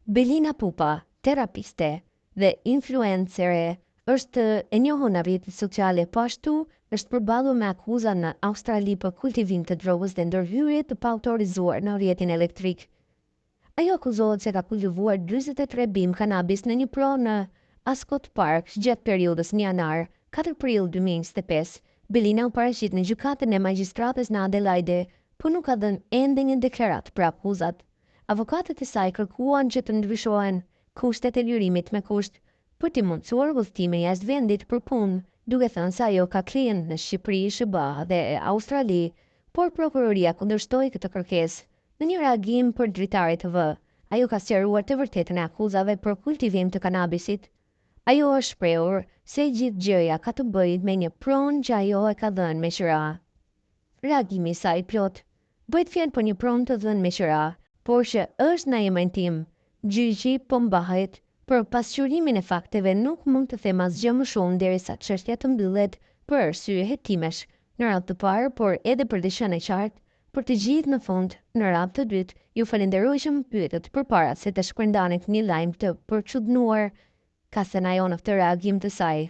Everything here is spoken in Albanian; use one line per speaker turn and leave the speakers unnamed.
Belina Pupa, terapiste dhe influencere, është e njohur në rrjetet sociale, po ashtu është përballur me akuza në Australi për kultivim të drogës dhe ndërhyrje të paautorizuar në rrjetin elektrik. Ajo akuzohet se ka kultivuar 43 bim kanabis në një pro në Ascot Park gjatë periudhës në janar-4 prill 2025. Belina u paraqit në gjykatën e magjistratës në Adelaide, por nuk ka dhënë ende një deklaratë për akuzat. Avokatët e saj kërkuan që të ndryshohen kushtet e lirimit me kusht për t'i mundësuar udhëtimin jashtë vendit për punë, duke thënë se ajo ka klientë në Shqipëri, SBA dhe Australi, por prokuroria kundërshtoi këtë kërkesë. Në një reagim për Dritare TV, ajo ka sqaruar të vërtetën e akuzave për kultivim të kanabisit. Ajo është shprehur se gjithë gjëja ka të bëjë me një pronë që ajo e ka dhënë me qira. Reagimi i saj plot bëhet fjalë për një pronë të dhënë me qira, por që është në emrin tim. Gjyqi po mbahet për pasqyrimin e fakteve, nuk mund të them asgjë më shumë derisa çështja të mbyllet për arsye hetimesh. Në radhë të parë, por edhe për të qenë e qartë për të gjithë në fund, në radhë të dytë, ju falenderoj që më pyetët përpara se të shkrendanit një lajm të përçudnuar, ka thënë ajo në këtë reagim të saj.